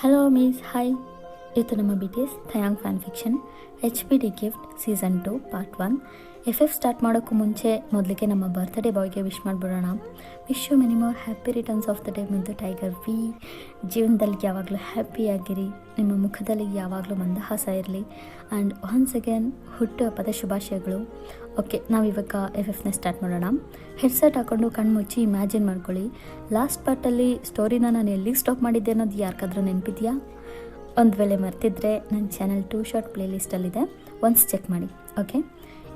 Hello ಮೀಸ್ hi. ಇವತ್ತು ನಮ್ಮ B T S Taehyung fan fiction HPD gift season 2 part 1. FF start ಮಾಡೋಕ್ಕೂ ಮುಂಚೆ ಮೊದಲಿಗೆ ನಮ್ಮ ಬರ್ತ್ಡೇ ಬಾಯ್ಗೆ ವಿಶ್ ಮಾಡಿಬಿಡೋಣ. Wish you many more happy returns of the day ಮಿಂದು ಟೈಗರ್ ವಿ. ಜೀವನದಲ್ಲಿ ಯಾವಾಗಲೂ ಹ್ಯಾಪಿಯಾಗಿರಿ, ನಿಮ್ಮ ಮುಖದಲ್ಲಿ ಯಾವಾಗಲೂ ಮಂದಹಾಸ ಇರಲಿ. ಆ್ಯಂಡ್ ಒನ್ಸ್ ಅಗೇನ್ ಹುಟ್ಟುಹಬ್ಬದ ಶುಭಾಶಯಗಳು. ಓಕೆ, ನಾವಿವಾಗ FFನ ಸ್ಟಾರ್ಟ್ ಮಾಡೋಣ. ಹೆಡ್ಸೆಟ್ ಹಾಕ್ಕೊಂಡು ಕಣ್ಣು ಮುಚ್ಚಿ ಇಮ್ಯಾಜಿನ್ ಮಾಡ್ಕೊಳ್ಳಿ. ಲಾಸ್ಟ್ ಪಾರ್ಟಲ್ಲಿ ಸ್ಟೋರಿನ ನಾನು ಎಲ್ಲಿಗೆ ಸ್ಟಾಪ್ ಮಾಡಿದ್ದೆ ಅನ್ನೋದು ಯಾರಿಗಾದ್ರೂ ನೆನಪಿದೆಯಾ? ಒಂದು ವೇಳೆ ಮರ್ತಿದ್ರೆ ನನ್ನ ಚಾನಲ್ 2 ಶಾರ್ಟ್ ಪ್ಲೇಲಿಸ್ಟಲ್ಲಿದೆ, ಒನ್ಸ್ ಚೆಕ್ ಮಾಡಿ. ಓಕೆ,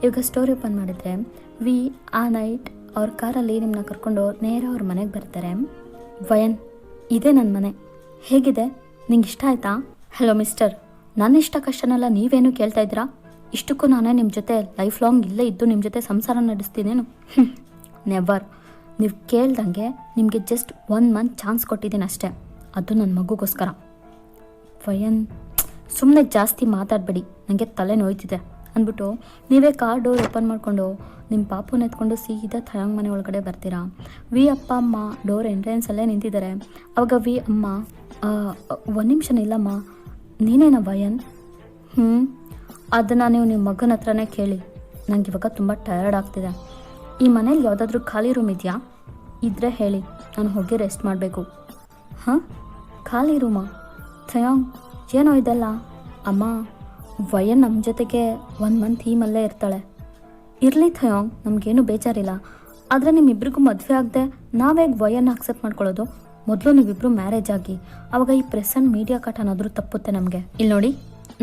ಇವಾಗ ಸ್ಟೋರಿ ಓಪನ್ ಮಾಡಿದರೆ ವಿ ಆ ನೈಟ್ ಅವ್ರ ಕಾರಲ್ಲಿ ನಿಮ್ಮನ್ನ ಕರ್ಕೊಂಡು ನೇರ ಅವ್ರ ಮನೆಗೆ ಬರ್ತಾರೆ. ವಯನ್, ಇದೇ ನನ್ನ ಮನೆ, ಹೇಗಿದೆ, ನಿಂಗೆ ಇಷ್ಟ ಆಯಿತಾ? ಹಲೋ ಮಿಸ್ಟರ್, ನನ್ನ ಇಷ್ಟ ಕಷ್ಟನೆಲ್ಲ ನೀವೇನು ಕೇಳ್ತಾ ಇದ್ದೀರಾ? ಇಷ್ಟಕ್ಕೂ ನಾನೇ ನಿಮ್ಮ ಜೊತೆ ಲೈಫ್ ಲಾಂಗ್ ಇಲ್ಲೇ ಇದ್ದು ನಿಮ್ಮ ಜೊತೆ ಸಂಸಾರ ನಡೆಸ್ತೀನೇನು? ನೆವರ್. ನೀವು ಕೇಳ್ದಂಗೆ ನಿಮಗೆ ಜಸ್ಟ್ 1 ಮಂತ್ ಚಾನ್ಸ್ ಕೊಟ್ಟಿದ್ದೀನಿ ಅಷ್ಟೇ, ಅದು ನನ್ನ ಮಗುಗೋಸ್ಕರ. ವಯನ್, ಸುಮ್ಮನೆ ಜಾಸ್ತಿ ಮಾತಾಡಬೇಡಿ, ನನಗೆ ತಲೆ ನೋಯ್ತಿದೆ ಅಂದ್ಬಿಟ್ಟು ನೀವೇ ಕಾರ್ ಡೋರ್ ಓಪನ್ ಮಾಡಿಕೊಂಡು ನಿಮ್ಮ ಪಾಪುನ ಎತ್ಕೊಂಡು ಸೀದಾ ಥಯಾಂಗ್ ಮನೆ ಒಳಗಡೆ ಬರ್ತೀರಾ. ವಿ ಅಪ್ಪ ಅಮ್ಮ ಡೋರ್ ಎಂಟ್ರೆನ್ಸಲ್ಲೇ ನಿಂತಿದ್ದಾರೆ. ಅವಾಗ ವಿ ಅಮ್ಮ, 1 ನಿಮಿಷ ಇಲ್ಲಮ್ಮ, ನೀನೇನ ವಯನ್? ಅದನ್ನು ನೀವು ನಿಮ್ಮ ಮಗನ ಹತ್ರನೇ ಕೇಳಿ, ನನಗೆ ಇವಾಗ ತುಂಬ ಟಯರ್ಡ್ ಆಗ್ತಿದೆ. ಈ ಮನೇಲಿ ಯಾವುದಾದ್ರೂ ಖಾಲಿ ರೂಮ್ ಇದೆಯಾ? ಇದ್ದರೆ ಹೇಳಿ, ನಾನು ಹೋಗಿ ರೆಸ್ಟ್ ಮಾಡಬೇಕು. ಹಾಂ, ಖಾಲಿ ರೂಮಾ? ಥಯಾಂಗ್, ಏನೋ ಇದೆಲ್ಲ? ಅಮ್ಮ, ವಯನ್ ನಮ್ಮ ಜೊತೆಗೆ 1 ಮಂತ್ ಈ ಮಲ್ಲೇ ಇರ್ತಾಳೆ. ಇರಲಿ ಥಯಾಂಗ್, ನಮಗೇನು ಬೇಜಾರಿಲ್ಲ. ಆದರೆ ನಿಮ್ಮಿಬ್ರಿಗೂ ಮದುವೆ ಆಗದೆ ನಾವೇಗ ವಯನ್ನ ಅಕ್ಸೆಪ್ಟ್ ಮಾಡ್ಕೊಳ್ಳೋದು? ಮೊದಲು ನೀವಿಬ್ಬರು ಮ್ಯಾರೇಜ್ ಆಗಿ, ಆವಾಗ ಈ ಪ್ರೆಸ್ ಆ್ಯಂಡ್ ಮೀಡಿಯಾ ಕಟ್ ಅನ್ನೋದ್ರೂ ತಪ್ಪುತ್ತೆ ನಮಗೆ. ಇಲ್ಲಿ ನೋಡಿ,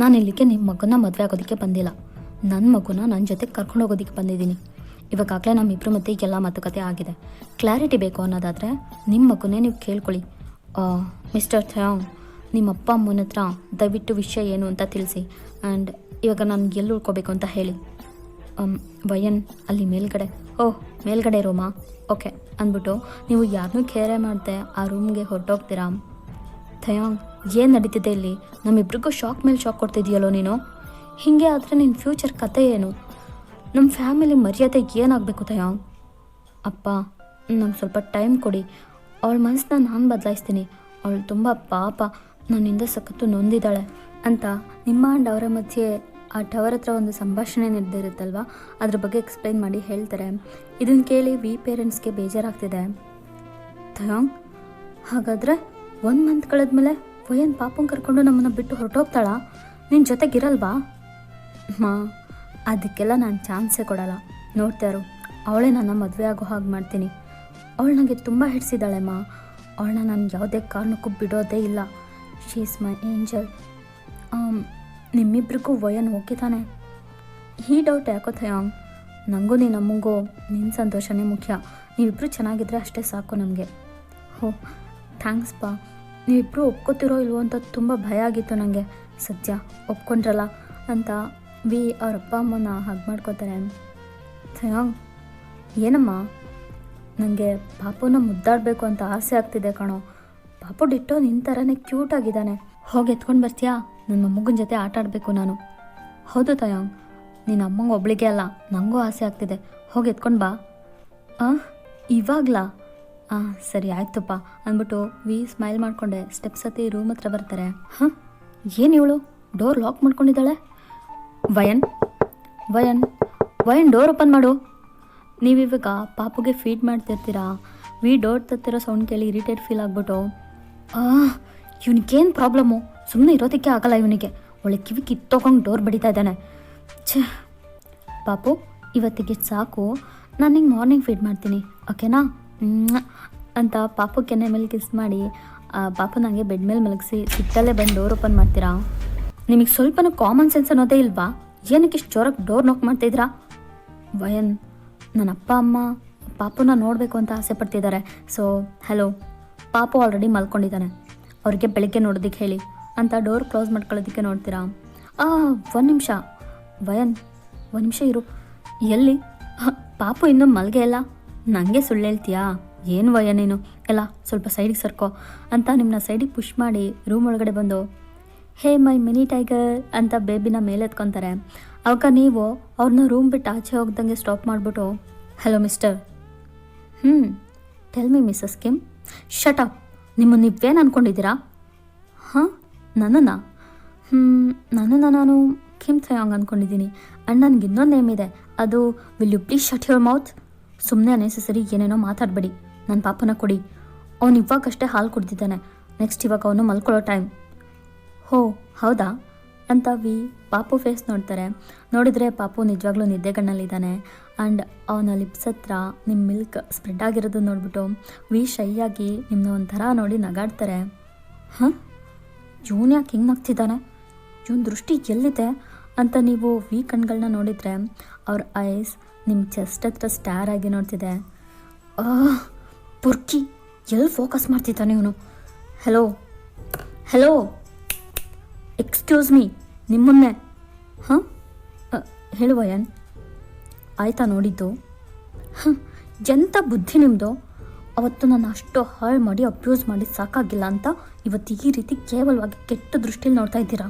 ನಾನು ಇಲ್ಲಿಗೆ ನಿಮ್ಮ ಮಗನ ಮದುವೆ ಆಗೋದಕ್ಕೆ ಬಂದಿಲ್ಲ, ನನ್ನ ಮಗುನ ನನ್ನ ಜೊತೆ ಕರ್ಕೊಂಡು ಹೋಗೋದಕ್ಕೆ ಬಂದಿದ್ದೀನಿ. ಇವಾಗಲೇ ನಮ್ಮಿಬ್ಬರು ಮಧ್ಯೆ ಎಲ್ಲ ಮಾತುಕತೆ ಆಗಿದೆ. ಕ್ಲಾರಿಟಿ ಬೇಕು ಅನ್ನೋದಾದರೆ ನಿಮ್ಮ ಮಗುನೇ ನೀವು ಕೇಳ್ಕೊಳ್ಳಿ. ಮಿಸ್ಟರ್ ಥಯಾಂಗ್, ನಿಮ್ಮ ಅಪ್ಪ ಅಮ್ಮನ ಹತ್ರ ದಯವಿಟ್ಟು ವಿಷಯ ಏನು ಅಂತ ತಿಳಿಸಿ. ಆ್ಯಂಡ್ ಇವಾಗ ನಾನು ಎಲ್ಲಿ ಉಳ್ಕೋಬೇಕು ಅಂತ ಹೇಳಿ. ವಯನ್, ಅಲ್ಲಿ ಮೇಲ್ಗಡೆ. ಓಹ್, ಮೇಲ್ಗಡೆ ರೂಮಾ? ಓಕೆ ಅಂದ್ಬಿಟ್ಟು ನೀವು ಯಾರನ್ನೂ ಕೇರೆ ಮಾಡದೆ ಆ ರೂಮ್ಗೆ ಹೊರಟೋಗ್ತೀರಾ. ಥಯಾಂಗ್, ಏನು ನಡೀತಿದೆ ಇಲ್ಲಿ? ನಮ್ಮಿಬ್ರಿಗೂ ಶಾಕ್ ಮೇಲೆ ಶಾಕ್ ಕೊಡ್ತಿದೆಯಲ್ಲೋ ನೀನು? ಹೀಗೆ ಆದರೆ ನಿನ್ನ ಫ್ಯೂಚರ್ ಕತೆ ಏನು? ನಮ್ಮ ಫ್ಯಾಮಿಲಿ ಮರ್ಯಾದೆ ಏನಾಗಬೇಕು ಥಯಾಂಗ್? ಅಪ್ಪ, ನಮ್ಗೆ ಸ್ವಲ್ಪ ಟೈಮ್ ಕೊಡಿ, ಅವಳ ಮನಸ್ಸನ್ನ ನಾನು ಬದಲಾಯಿಸ್ತೀನಿ. ಅವಳು ತುಂಬ ಪಾಪ, ನನ್ನಿಂದ ಸಖತ್ತು ನೊಂದಿದ್ದಾಳೆ ಅಂತ ನಿಮ್ಮ ಆ್ಯಂಡ್ ಅವರ ಮಧ್ಯೆ ಆ ಟವರ್ ಹತ್ರ ಒಂದು ಸಂಭಾಷಣೆ ನಡೆದಿರುತ್ತಲ್ವ, ಅದ್ರ ಬಗ್ಗೆ ಎಕ್ಸ್ಪ್ಲೈನ್ ಮಾಡಿ ಹೇಳ್ತಾರೆ. ಇದನ್ನು ಕೇಳಿ ವಿ ಪೇರೆಂಟ್ಸ್ಗೆ ಬೇಜಾರಾಗ್ತಿದೆ. ಥಯಾಂಗ್, ಹಾಗಾದರೆ 1 ಮಂತ್ ಕಳೆದ್ಮೇಲೆ ವಯನ್ ಪಾಪಂಗೆ ಕರ್ಕೊಂಡು ನಮ್ಮನ್ನು ಬಿಟ್ಟು ಹೊರಟೋಗ್ತಾಳಾ? ನಿನ್ನ ಜೊತೆಗಿರಲ್ವಾ? ಅದಕ್ಕೆಲ್ಲ ನಾನು ಚಾನ್ಸೇ ಕೊಡಲ್ಲ. ನೋಡ್ತಾರು, ಅವಳೇ ನನ್ನ ಮದುವೆ ಆಗೋ ಹಾಗೆ ಮಾಡ್ತೀನಿ. ಅವಳು ನನಗೆ ತುಂಬ ಹಿಡಿಸಿದ್ದಾಳೆಮ್ಮ. ಅವಳನ್ನ ನಾನು ಯಾವುದೇ ಕಾರಣಕ್ಕೂ ಬಿಡೋದೇ ಇಲ್ಲ. She is my angel. ನಿಮ್ಮಿಬ್ರಿಗೂ ವಯನ್ ಓಕೆ ತಾನೆ? ಈ ಡೌಟ್ ಯಾಕೋ ಥಯಾಂಗ್? ನನಗೂ ನೀನು ನಮಗೂ ನಿನ್ನ ಸಂತೋಷನೇ ಮುಖ್ಯ. ನೀವಿಬ್ಬರು ಚೆನ್ನಾಗಿದ್ರೆ ಅಷ್ಟೇ ಸಾಕು ನಮಗೆ. ಹೋ, ಥ್ಯಾಂಕ್ಸ್ ಪಾ. ನೀವಿಬ್ಬರು ಒಪ್ಕೋತಿರೋ ಇಲ್ವೋ ಅಂತ ತುಂಬ ಭಯ ಆಗಿತ್ತು ನನಗೆ. ಸದ್ಯ ಒಪ್ಕೊಂಡ್ರಲ್ಲ ಅಂತ ವಿ ಅವ್ರ ಅಪ್ಪ ಅಮ್ಮನ ಹಗ್ ಮಾಡ್ಕೋತಾರೆ. ಥಯಾಂಗ್, ಏನಮ್ಮ? ನನಗೆ ಪಾಪುನ ಮುದ್ದಾಡಬೇಕು ಅಂತ ಆಸೆ ಆಗ್ತಿದೆ ಕಣೋ. ಪಾಪು ಡಿಟ್ಟೋ ನಿನ್ನ ಥರನೇ ಕ್ಯೂಟಾಗಿದ್ದಾನೆ. ಹೋಗಿ ಎತ್ಕೊಂಡು ಬರ್ತೀಯಾ? ನನ್ನ ಮೊಮ್ಮಗನ ಜೊತೆ ಆಟ ಆಡಬೇಕು ನಾನು. ಹೌದು ಥಯಾಂಗ್, ನಿನ್ನ ಅಮ್ಮಂಗೆ ಒಬ್ಳಿಗೆ ಅಲ್ಲ, ನನಗೂ ಆಸೆ ಆಗ್ತಿದೆ. ಹೋಗಿ ಎತ್ಕೊಂಡು ಬಾ. ಇವಾಗಲಾ? ಸರಿ ಆಯ್ತಪ್ಪ ಅಂದ್ಬಿಟ್ಟು ವಿ ಸ್ಮೈಲ್ ಮಾಡಿಕೊಂಡೆ ಸ್ಟೆಪ್ಸ್ ಹತ್ತಿ ರೂಮ್ ಹತ್ರ ಬರ್ತಾರೆ. ಏನು ಇವಳು ಡೋರ್ ಲಾಕ್ ಮಾಡ್ಕೊಂಡಿದ್ದಾಳೆ? ವಯನ್, ವಯನ್, ವಯನ್, ಡೋರ್ ಓಪನ್ ಮಾಡು. ನೀವಿವಾಗ ಪಾಪುಗೆ ಫೀಡ್ ಮಾಡ್ತಿರ್ತೀರಾ. ವಿ ಡೋರ್ ತತ್ತಿರೋ ಸೌಂಡ್ ಕೇಳಿ ಇರಿಟೇಟ್ ಫೀಲ್ ಆಗ್ಬಿಟ್ಟು, ಇವನಿಗೇನು ಪ್ರಾಬ್ಲಮ್ಮು? ಸುಮ್ಮನೆ ಇರೋದಕ್ಕೆ ಆಗಲ್ಲ ಇವನಿಗೆ. ಒಳ್ಳೆ ಕಿವಿ ಕಿತ್ತೋಗೊಂಡು ಡೋರ್ ಬಡಿತಾ ಇದ್ದಾನೆ. ಛೇ ಪಾಪು, ಇವತ್ತಿಗೆ ಸಾಕು, ನಾನು ನಿಂಗೆ ಮಾರ್ನಿಂಗ್ ಫೀಡ್ ಮಾಡ್ತೀನಿ, ಓಕೆನಾ ಅಂತ ಪಾಪು ಕೆನ್ನೆ ಮೇಲೆ ಕಿಸ್ ಮಾಡಿ ಪಾಪು ನನಗೆ ಬೆಡ್ ಮೇಲೆ ಮಲಗಿಸಿ ಸಿಟ್ಟಲ್ಲೇ ಬಂದು ಡೋರ್ ಓಪನ್ ಮಾಡ್ತೀರಾ? ನಿಮಗೆ ಸ್ವಲ್ಪನೂ ಕಾಮನ್ ಸೆನ್ಸ್ ಅನ್ನೋದೇ ಇಲ್ವಾ? ಏನಕ್ಕೆ ಇಷ್ಟು ಜೋರಾಗಿ ಡೋರ್ ನಾಕ್ ಮಾಡ್ತಾಯಿದ್ರಾ? ವಯನ್, ನನ್ನ ಅಪ್ಪ ಅಮ್ಮ ಪಾಪುನ ನೋಡಬೇಕು ಅಂತ ಆಸೆ ಪಡ್ತಿದ್ದಾರೆ. ಸೊ ಹಲೋ, ಪಾಪು ಆಲ್ರೆಡಿ ಮಲ್ಕೊಂಡಿದ್ದಾನೆ, ಅವ್ರಿಗೆ ಬೆಳಗ್ಗೆ ನೋಡೋದಕ್ಕೆ ಹೇಳಿ ಅಂತ ಡೋರ್ ಕ್ಲೋಸ್ ಮಾಡ್ಕೊಳ್ಳೋದಕ್ಕೆ ನೋಡ್ತೀರಾ. 1 ನಿಮಿಷ ವಯನ್, 1 ನಿಮಿಷ ಇರು. ಎಲ್ಲಿ? ಪಾಪು ಇನ್ನೂ ಮಲ್ಗೆ ಇಲ್ಲ. ನನಗೆ ಸುಳ್ಳು ಹೇಳ್ತೀಯಾ? ಏನು ವಯನ್ ನೀನು? ಎಲ್ಲ ಸ್ವಲ್ಪ ಸೈಡಿಗೆ ಸರ್ಕೋ ಅಂತ ನಿಮ್ಮನ್ನ ಸೈಡಿಗೆ ಪುಷ್ ಮಾಡಿ ರೂಮ್ ಒಳಗಡೆ ಬಂದು ಹೇ ಮೈ ಮಿನಿ ಟೈಗರ್ ಅಂತ ಬೇಬಿನ ಮೇಲೆ ಎತ್ಕೊತಾರೆ. ಆವಾಗ ನೀವು ಅವ್ರನ್ನ ರೂಮ್ ಬಿಟ್ಟು ಆಚೆ ಹೋಗ್ದಂಗೆ ಸ್ಟಾಪ್ ಮಾಡಿಬಿಟ್ಟು, hello mister. Tell me Mrs Kim. Shut up. ನೀವೇನು ಅಂದ್ಕೊಂಡಿದ್ದೀರಾ? ಹಾಂ, ನನ್ನನ್ನು? ನಾನು ಕಿಮ್ ಥಯಾಂಗ್ ಅಂದ್ಕೊಂಡಿದ್ದೀನಿ. ಆ್ಯಂಡ್ ನನಗೆ ಇನ್ನೊಂದು ನೇಮ್ ಇದೆ, ಅದು will you please shut your mouth. ಸುಮ್ಮನೆ ಅನೆಸೆಸರಿ ಏನೇನೋ ಮಾತಾಡಬೇಡಿ. ನನ್ನ ಪಾಪನ ಕೊಡಿ. ಅವನು ಇವಾಗಷ್ಟೇ ಹಾಲು ಕುಡ್ದಿದ್ದಾನೆ. ನೆಕ್ಸ್ಟ್ ಇವಾಗ ಅವನು ಮಲ್ಕೊಳ್ಳೋ ಟೈಮ್. ಹೋ ಹೌದಾ ಅಂತ ಪಾಪು ಫೇಸ್ ನೋಡ್ತಾರೆ. ನೋಡಿದರೆ ಪಾಪು ನಿಜವಾಗ್ಲೂ ನಿದ್ದೆಗಣ್ಣಲ್ಲಿದ್ದಾನೆ. ಆ್ಯಂಡ್ ಅವನ ಲಿಪ್ಸ್ ಹತ್ರ ನಿಮ್ಮ ಮಿಲ್ಕ್ ಸ್ಪ್ರೆಡ್ ಆಗಿರೋದು ನೋಡಿಬಿಟ್ಟು ಶೈಯಾಗಿ ನಿಮ್ಮನ್ನ ಒಂಥರ ನೋಡಿ ನಗಾಡ್ತಾರೆ. ಹಾಂ, ಇವನು ಯಾಕೆ ಹಿಂಗೆ ನಗ್ತಿದ್ದಾನೆ? ಇವನ ದೃಷ್ಟಿ ಎಲ್ಲಿದೆ ಅಂತ ನೀವು ಕಣ್ಗಳನ್ನ ನೋಡಿದರೆ ಅವ್ರ ಐಸ್ ನಿಮ್ಮ ಚೆಸ್ಟ್ ಹತ್ರ ಸ್ಟಾರ್ ಆಗಿ ನೋಡ್ತಿದೆ. ಪುರ್ಕಿ, ಎಲ್ಲಿ ಫೋಕಸ್ ಮಾಡ್ತಿದ್ದಾನೆ ಇವನು? ಹೆಲೋ ಎಕ್ಸ್ಕ್ಯೂಸ್ ಮೀ, ನಿಮ್ಮನ್ನೇ. ಹಾಂ, ಹೇಳು ವಯನ್. ಆಯ್ತಾ ನೋಡಿದ್ದು? ಎಂಥ ಬುದ್ಧಿ ನಿಮ್ಮದು. ಅವತ್ತು ನಾನು ಅಷ್ಟು ಹಾಳು ಮಾಡಿ ಅಬ್ಯೂಸ್ ಮಾಡಿ ಸಾಕಾಗಿಲ್ಲ ಅಂತ ಇವತ್ತು ಈ ರೀತಿ ಕೇವಲವಾಗಿ ಕೆಟ್ಟ ದೃಷ್ಟಿಲಿ ನೋಡ್ತಾ ಇದ್ದೀರಾ?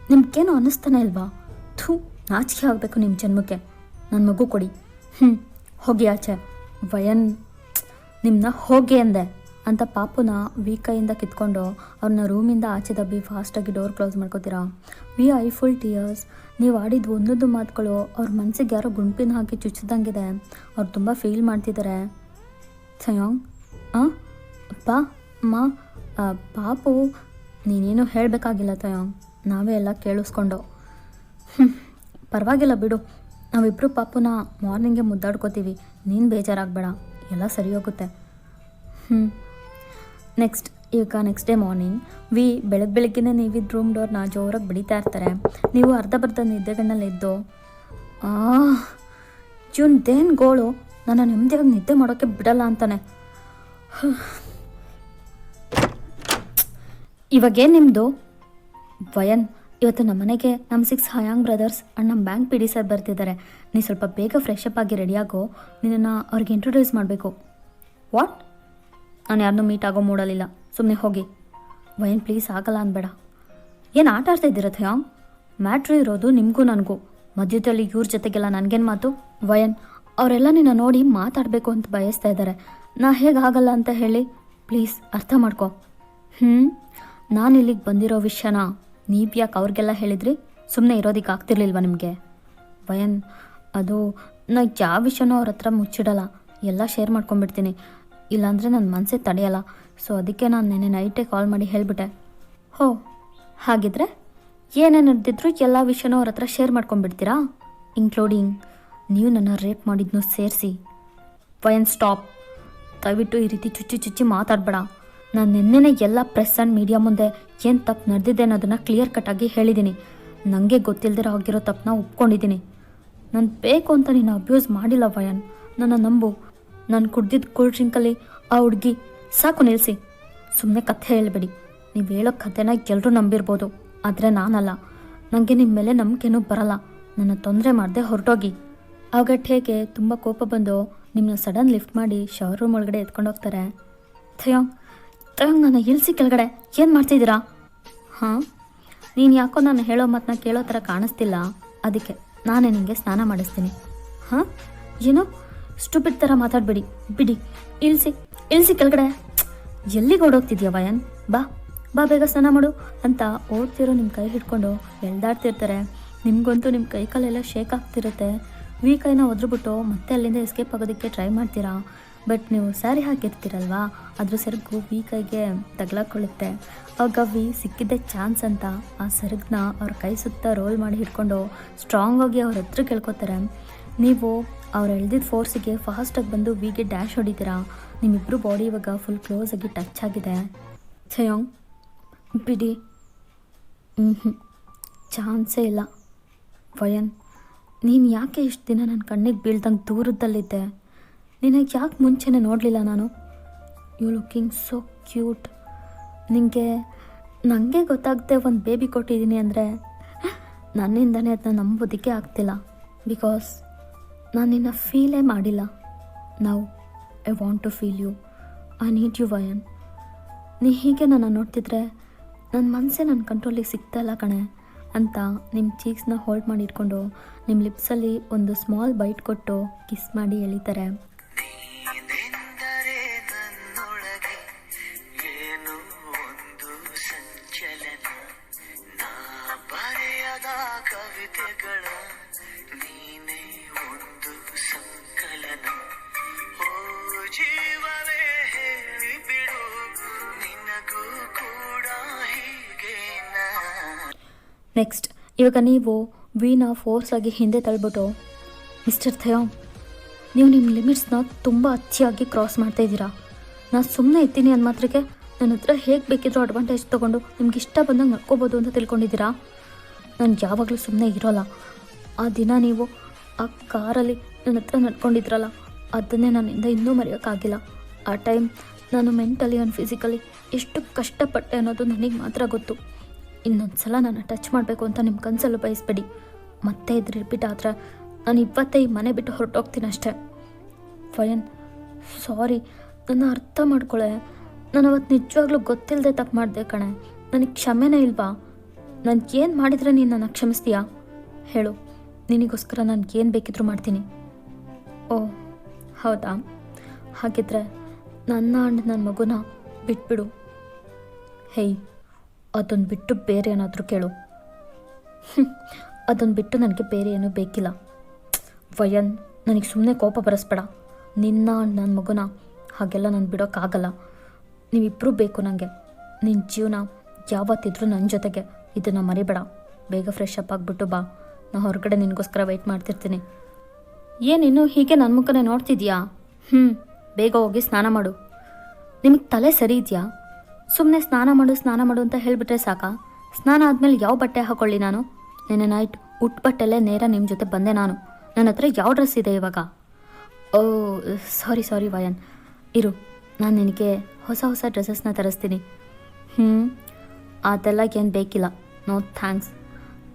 ನಿಮ್ಗೇನು ಅನ್ನಿಸ್ತಾನೆ ಇಲ್ವಾ? ನಾಚಿಕೆ ಆಗಬೇಕು ನಿಮ್ಮ ಜನ್ಮಕ್ಕೆ. ನನ್ನ ಮಗು ಕೊಡಿ. ಹೋಗಿ ಆಚೆ. ವಯನ್, ನಿಮ್ಮನ್ನ ಹೋಗಿ ಅಂದೆ ಅಂತ ಪಾಪುನ ಕೈಯಿಂದ ಕಿತ್ಕೊಂಡು ಅವ್ರನ್ನ ರೂಮಿಂದ ಆಚೆ ದಬ್ಬಿ ಫಾಸ್ಟಾಗಿ ಡೋರ್ ಕ್ಲೋಸ್ ಮಾಡ್ಕೋತೀರಾ. I full tears. ನೀವು ಆಡಿದ ಒಂದೊಂದು ಮಾತುಗಳು ಅವ್ರ ಮನಸ್ಸಿಗೆ ಯಾರೋ ಗುಂಪಿನ ಹಾಕಿ ಚುಚ್ಚಿದಂಗಿದೆ. ಅವ್ರು ತುಂಬ ಫೀಲ್ ಮಾಡ್ತಿದ್ದಾರೆ. ಥಯಾಂಗ್, ಅಪ್ಪ ಅಮ್ಮ, ಪಾಪು ನೀನೇನು ಹೇಳಬೇಕಾಗಿಲ್ಲ ಥಯಾಂಗ್, ನಾವೇ ಎಲ್ಲ ಕೇಳಿಸ್ಕೊಂಡು. ಪರವಾಗಿಲ್ಲ ಬಿಡು, ನಾವಿಬ್ಬರು ಪಾಪುನ ಮಾರ್ನಿಂಗೇ ಮುದ್ದಾಡ್ಕೋತೀವಿ. ನೀನು ಬೇಜಾರಾಗಬೇಡ, ಎಲ್ಲ ಸರಿ ಹೋಗುತ್ತೆ. ನೆಕ್ಸ್ಟ್ ಡೇ ಮಾರ್ನಿಂಗ್ ಬೆಳಗ್ಗೆನೇ ನೀವಿದ್ದ ರೂಮ್ ಡೋರ್ನ ಜೋರಾಗಿ ಬಡಿತಾ ಇರ್ತಾರೆ. ನೀವು ಅರ್ಧ ಬರ್ಧ ನಿದ್ದೆಗಣ್ಣಲ್ಲಿದ್ದು ದೇನ್ ಗೋಳು ನನ್ನ ನೆಮ್ಮದಿಯಾಗಿ ನಿದ್ದೆ ಮಾಡೋಕ್ಕೆ ಬಿಡಲ್ಲ ಅಂತಾನೆ. ಇವಾಗೇನು ನಿಮ್ಮದು? ವಯನ್, ಇವತ್ತು ನಮ್ಮ ಮನೆಗೆ ನಮ್ಮ 6 ಹಯಾಂಗ್ ಬ್ರದರ್ಸ್ ಆ್ಯಂಡ್ ನಮ್ಮ ಬ್ಯಾಂಕ್ PD ಸರ್ ಬರ್ತಿದ್ದಾರೆ. ನೀ ಸ್ವಲ್ಪ ಬೇಗ ಫ್ರೆಶ್ ಅಪ್ ಆಗಿ ರೆಡಿಯಾಗೋ. ನಿನ್ನನ್ನು ಅವ್ರಿಗೆ ಇಂಟ್ರೊಡ್ಯೂಸ್ ಮಾಡಬೇಕು. ವಾಟ್? ನಾನು ಯಾರನ್ನೂ ಮೀಟ್ ಆಗೋ ಮೂಡಲಿಲ್ಲ, ಸುಮ್ಮನೆ ಹೋಗಿ. ವಯನ್ ಪ್ಲೀಸ್, ಆಗಲ್ಲ ಅನ್ಬೇಡ. ಏನು ಆಟ ಆಡ್ತಾ ಇದ್ದೀರ ಥಯಾಂಗ್? ಮ್ಯಾಟ್ರು ಇರೋದು ನಿಮಗೂ ನನಗೂ. ಮಧ್ಯದಲ್ಲಿ ಇವ್ರ ಜೊತೆಗೆಲ್ಲ ನನಗೇನು ಮಾತು? ವಯನ್, ಅವರೆಲ್ಲ ನಿನ್ನ ನೋಡಿ ಮಾತಾಡಬೇಕು ಅಂತ ಬಯಸ್ತಾ ಇದ್ದಾರೆ. ನಾ ಹೇಗೆ ಆಗಲ್ಲ ಅಂತ ಹೇಳಿ? ಪ್ಲೀಸ್ ಅರ್ಥ ಮಾಡ್ಕೊ. ನಾನು ಇಲ್ಲಿಗೆ ಬಂದಿರೋ ವಿಷಯನ ನೀವು ಯಾಕೆ ಅವ್ರಿಗೆಲ್ಲ ಹೇಳಿದ್ರಿ? ಸುಮ್ಮನೆ ಇರೋದಕ್ಕೆ ಆಗ್ತಿರ್ಲಿಲ್ವ ನಿಮಗೆ? ವಯನ್, ಅದು ನಾ ಯಾವ ವಿಷಯನೂ ಅವ್ರ ಹತ್ರ ಮುಚ್ಚಿಡಲ್ಲ, ಎಲ್ಲ ಶೇರ್ ಮಾಡ್ಕೊಂಡ್ಬಿಡ್ತೀನಿ. ಇಲ್ಲಾಂದರೆ ನನ್ನ ಮನಸ್ಸೇ ತಡೆಯಲ್ಲ. ಸೊ ಅದಕ್ಕೆ ನಾನು ನೆನ್ನೆ ನೈಟೇ ಕಾಲ್ ಮಾಡಿ ಹೇಳಿಬಿಟ್ಟೆ. ಹೋ, ಹಾಗಿದ್ರೆ ಏನೇನು ನಡೆದಿದ್ರು ಎಲ್ಲ ವಿಷಯನೂ ಅವ್ರ ಹತ್ರ ಶೇರ್ ಮಾಡ್ಕೊಂಡ್ಬಿಡ್ತೀರಾ? ಇನ್ಕ್ಲೂಡಿಂಗ್ ನೀವು ನನ್ನ ರೇಪ್ ಮಾಡಿದ್ನೂ ಸೇರಿಸಿ. ವಯನ್ ಸ್ಟಾಪ್, ದಯವಿಟ್ಟು ಈ ರೀತಿ ಚುಚ್ಚಿ ಮಾತಾಡಬೇಡ. ನಾನು ನಿನ್ನೆನೇ ಎಲ್ಲ ಪ್ರೆಸ್ ಆ್ಯಂಡ್ ಮೀಡಿಯಾ ಮುಂದೆ ಏನು ತಪ್ಪು ನಡೆದಿದೆ ಅನ್ನೋದನ್ನು ಕ್ಲಿಯರ್ ಕಟ್ಟಾಗಿ ಹೇಳಿದ್ದೀನಿ. ನನಗೆ ಗೊತ್ತಿಲ್ಲದಿರೋ ಆಗಿರೋ ತಪ್ಪನ್ನ ಒಪ್ಕೊಂಡಿದ್ದೀನಿ. ನಾನು ಬೇಕು ಅಂತ ನೀನು ಅಬ್ಯೂಸ್ ಮಾಡಿಲ್ಲ ವಯನ್, ನನ್ನ ನಂಬು. ನಾನು ಕುಡ್ದಿದ್ದ ಕೂಲ್ ಡ್ರಿಂಕಲ್ಲಿ ಆ ಹುಡುಗಿ. ಸಾಕು ನಿಲ್ಲಿಸಿ, ಸುಮ್ಮನೆ ಕಥೆ ಹೇಳಬೇಡಿ. ನೀವು ಹೇಳೋ ಕಥೆನ ಎಲ್ಲರೂ ನಂಬಿರ್ಬೋದು, ಆದರೆ ನಾನಲ್ಲ. ನನಗೆ ನಿಮ್ಮ ಮೇಲೆ ನಂಬಿಕೆನೂ ಬರಲ್ಲ. ನನ್ನ ತೊಂದರೆ ಮಾಡದೆ ಹೊರಟೋಗಿ. ಆಗ ಹೇಗೆ ತುಂಬ ಕೋಪ ಬಂದು ನಿಮ್ಮನ್ನ ಸಡನ್ ಲಿಫ್ಟ್ ಮಾಡಿ ಶವರ್ ರೂಮ್ ಒಳಗಡೆ ಎತ್ಕೊಂಡು ಹೋಗ್ತಾರೆ. ಥಯಾಂಗ್, ನನ್ನ ಇಳಿಸಿ ಕೆಳಗಡೆ. ಏನು ಮಾಡ್ತಿದ್ದೀರಾ? ಹಾಂ, ನೀನು ಯಾಕೋ ನಾನು ಹೇಳೋ ಮಾತನ್ನ ಕೇಳೋ ಥರ ಕಾಣಿಸ್ತಿಲ್ಲ, ಅದಕ್ಕೆ ನಾನೇ ನಿನಗೆ ಸ್ನಾನ ಮಾಡಿಸ್ತೀನಿ. ಹಾಂ, ಏನೋ ಸ್ಟುಪಿಡ್ ಥರ ಮಾತಾಡಬೇಡಿ, ಬಿಡಿ. ಇಳಿಸಿ ಕೆಳಗಡೆ. ಎಲ್ಲಿಗೆ ಓಡೋಗ್ತಿದ್ಯಾ ವಯನ್? ಬಾ ಬೇಗ ಸ್ನಾನ ಮಾಡು ಅಂತ ಓಡ್ತಿರೋ ನಿಮ್ಮ ಕೈ ಹಿಡ್ಕೊಂಡು ಎಳ್ದಾಡ್ತಿರ್ತಾರೆ. ನಿಮಗಂತೂ ನಿಮ್ಮ ಕೈ ಕಾಲೆಲ್ಲ ಶೇಕ್ ಆಗ್ತಿರುತ್ತೆ. ಕೈನ ಒದ್ರುಬಿಟ್ಟು ಮತ್ತೆ ಅಲ್ಲಿಂದ ಎಸ್ಕೇಪ್ ಆಗೋದಕ್ಕೆ ಟ್ರೈ ಮಾಡ್ತೀರಾ. ಬಟ್ ನೀವು ಸ್ಯಾರಿ ಹಾಕಿರ್ತೀರಲ್ವಾ, ಅದ್ರ ಸೆರಗು ಕೈಗೆ ತಗ್ಲಾಕೊಳ್ಳುತ್ತೆ. ಆಗ ಸಿಕ್ಕಿದ್ದೆ ಚಾನ್ಸ್ ಅಂತ ಆ ಸೆರಗನ್ನ ಅವ್ರ ಕೈ ಸುತ್ತ ರೋಲ್ ಮಾಡಿ ಹಿಡ್ಕೊಂಡು ಸ್ಟ್ರಾಂಗಾಗಿ ಅವ್ರ ಹತ್ರ ಕೇಳ್ಕೊತಾರೆ. ನೀವು ಅವ್ರು ಎಳ್ದಿದ್ದ ಫೋರ್ಸಿಗೆ ಫಾಸ್ಟಾಗಿ ಬಂದು ಗೆ ಡ್ಯಾಶ್ ಹೊಡಿತೀರಾ. ನಿಮ್ಮಿಬ್ಬರು ಬಾಡಿ ಇವಾಗ ಫುಲ್ ಕ್ಲೋಸ್ ಆಗಿ ಟಚ್ ಆಗಿದೆ. ಥಯಾಂಗ್, ಬಿಡಿ. ಚಾನ್ಸೇ ಇಲ್ಲ. ವಯನ್, ನೀನು ಯಾಕೆ ಇಷ್ಟು ದಿನ ನನ್ನ ಕಣ್ಣಿಗೆ ಬೀಳ್ದಂಗೆ ದೂರದಲ್ಲಿದ್ದೆ? ನಿನಗೆ ಯಾಕೆ ಮುಂಚೆನೇ ನೋಡಲಿಲ್ಲ ನಾನು? You looking so cute. ನನಗೆ ಗೊತ್ತಾಗದೆ ಒಂದು ಬೇಬಿ ಕೊಟ್ಟಿದ್ದೀನಿ ಅಂದರೆ ನನ್ನಿಂದನೇ ಅದನ್ನ ನಂಬೋದಕ್ಕೆ ಆಗ್ತಿಲ್ಲ. ಬಿಕಾಸ್ ನಾನು ನಿನ್ನ ಫೀಲೇ ಮಾಡಿಲ್ಲ. Now I want to feel you. I need you Y N. ನೀ ಹೀಗೆ ನನ್ನ ನೋಡ್ತಿದ್ರೆ ನನ್ನ ಮನಸ್ಸೇ ನನ್ನ ಕಂಟ್ರೋಲಿಗೆ ಸಿಗ್ತಾಯಿಲ್ಲ ಕಣೆ ಅಂತ ನಿಮ್ಮ ಚೀಕ್ಸ್ನ ಹೋಲ್ಡ್ ಮಾಡಿ ಇಟ್ಕೊಂಡು ನಿಮ್ಮ ಲಿಪ್ಸಲ್ಲಿ ಒಂದು ಸ್ಮಾಲ್ ಬೈಟ್ ಕೊಟ್ಟು ಕಿಸ್ ಮಾಡಿ ಎಳಿತಾರೆ. ಚಲನ ನಾ ಬರೆಯದ ಕವಿತೆಗಳ ನೀನೇ ಒಂದು ಸಂಕಲನ ಓ ಜೀವವೇ ಹೇಳಿ ಬಿಡು ನಿನಗೂ ಕೂಡ ಹೀಗೇನಾ. ನೆಕ್ಸ್ಟ್ ಇವಾಗ ನೀವು ವಿನ ಫೋರ್ಸ್ ಆಗಿ ಹಿಂದೆ ತಳ್ಬಿಟ್ಟು, ಮಿಸ್ಟರ್ ಥಯಾಂಗ್, ನೀವು ನಿಮ್ಮ ಲಿಮಿಟ್ಸ್ನ ತುಂಬ ಅತಿಯಾಗಿ ಕ್ರಾಸ್ ಮಾಡ್ತಾ ಇದ್ದೀರಾ. ನಾನು ಸುಮ್ಮನೆ ಇರ್ತೀನಿ ಅಂದ ಮಾತ್ರಕ್ಕೆ ನನ್ನ ಹತ್ರ ಹೇಗೆ ಬೇಕಿದ್ರೂ ಅಡ್ವಾಂಟೇಜ್ ತೊಗೊಂಡು ನಿಮ್ಗೆ ಇಷ್ಟ ಬಂದಂಗೆ ನಡ್ಕೋಬೋದು ಅಂತ ತಿಳ್ಕೊಂಡಿದ್ದೀರಾ. ನಾನು ಯಾವಾಗಲೂ ಸುಮ್ಮನೆ ಇರೋಲ್ಲ. ಆ ದಿನ ನೀವು ಆ ಕಾರಲ್ಲಿ ನನ್ನ ಹತ್ರ ನಡ್ಕೊಂಡಿದ್ರಲ್ಲ, ಅದನ್ನೇ ನನ್ನಿಂದ ಇನ್ನೂ ಮರೆಯೋಕ್ಕಾಗಿಲ್ಲ. ಆ ಟೈಮ್ ನಾನು ಮೆಂಟಲಿ ಆ್ಯಂಡ್ ಫಿಸಿಕಲಿ ಎಷ್ಟು ಕಷ್ಟಪಟ್ಟೆ ಅನ್ನೋದು ನನಗೆ ಮಾತ್ರ ಗೊತ್ತು. ಇನ್ನೊಂದು ಸಲ ನನ್ನ ಟಚ್ ಮಾಡಬೇಕು ಅಂತ ನಿಮ್ಮ ಕನಸಲ್ಲೂ ಬಯಸ್ಬೇಡಿ. ಮತ್ತೆ ಇದು ರಿಪೀಟ್ ಆದರೆ ನಾನು ಇವತ್ತೇ ಈ ಮನೆ ಬಿಟ್ಟು ಹೊರಟೋಗ್ತೀನಿ ಅಷ್ಟೇ. ಫಯನ್, ಸಾರಿ, ನನ್ನ ಅರ್ಥ ಮಾಡ್ಕೊಳ್ಳೆ. ನಾನು ಅವತ್ತು ನಿಜವಾಗ್ಲೂ ಗೊತ್ತಿಲ್ಲದೆ ತಪ್ಪು ಮಾಡಿದೆ ಕಣೆ. ನನಗೆ ಕ್ಷಮೆನೇ ಇಲ್ವಾ? ನಾನು ಏನು ಮಾಡಿದರೆ ನೀನು ನನ್ನ ಕ್ಷಮಿಸ್ತೀಯಾ ಹೇಳು. ನಿನಗೋಸ್ಕರ ನಾನು ಏನು ಬೇಕಿದ್ರೂ ಮಾಡ್ತೀನಿ. ಓ ಹೌದಾ? ಹಾಗಿದ್ರೆ ನನ್ನ ಆ್ಯಂಡ್ ನನ್ನ ಮಗುನ ಬಿಟ್ಬಿಡು. ಹೇಯ್, ಅದನ್ನು ಬಿಟ್ಟು ಬೇರೆ ಏನಾದರೂ ಕೇಳು. ಅದನ್ನು ಬಿಟ್ಟು ನನಗೆ ಬೇರೆ ಏನೂ ಬೇಕಿಲ್ಲ. ವಯನ್, ನನಗೆ ಸುಮ್ಮನೆ ಕೋಪ ಬರೆಸ್ಬೇಡ. ನಿನ್ನ ನನ್ನ ಮಗುನ ಹಾಗೆಲ್ಲ ನಾನು ಬಿಡೋಕ್ಕಾಗಲ್ಲ. ನೀವಿಬ್ಬರೂ ಬೇಕು ನನಗೆ. ನಿನ್ನ ಜೀವನ ಯಾವತ್ತಿದ್ರೂ ನನ್ನ ಜೊತೆಗೆ. ಇದನ್ನು ಮರಿಬೇಡ. ಬೇಗ ಫ್ರೆಶ್ ಅಪ್ ಆಗಿಬಿಟ್ಟು ಬಾ. ನಾನು ಹೊರಗಡೆ ನಿನಗೋಸ್ಕರ ವೆಯ್ಟ್ ಮಾಡ್ತಿರ್ತೀನಿ. ಏನಿನ್ನು ಹೀಗೆ ನನ್ನ ಮುಖನೇ ನೋಡ್ತಿದ್ಯಾ? ಬೇಗ ಹೋಗಿ ಸ್ನಾನ ಮಾಡು. ನಿಮಗೆ ತಲೆ ಸರಿ ಇದೆಯಾ? ಸುಮ್ಮನೆ ಸ್ನಾನ ಮಾಡು ಅಂತ ಹೇಳಿಬಿಟ್ರೆ ಸಾಕಾ? ಸ್ನಾನ ಆದಮೇಲೆ ಯಾವ ಬಟ್ಟೆ ಹಾಕೊಳ್ಳಿ ನಾನು? ನೆನ್ನೆ ನೈಟ್ ಉಟ್ಟು ಬಟ್ಟೆಲ್ಲೇ ನೇರ ನಿಮ್ಮ ಜೊತೆ ಬಂದೆ ನಾನು. ನನ್ನ ಹತ್ರ ಯಾವ ಡ್ರೆಸ್ ಇದೆ ಇವಾಗ? ಓ ಸಾರಿ ವಯನ್, ಇರು, ನಾನು ನಿನಗೆ ಹೊಸ ಡ್ರೆಸ್ಸಸ್ನ ತರಿಸ್ತೀನಿ. ಅದೆಲ್ಲ ಏನು ಬೇಕಿಲ್ಲ. No thanks.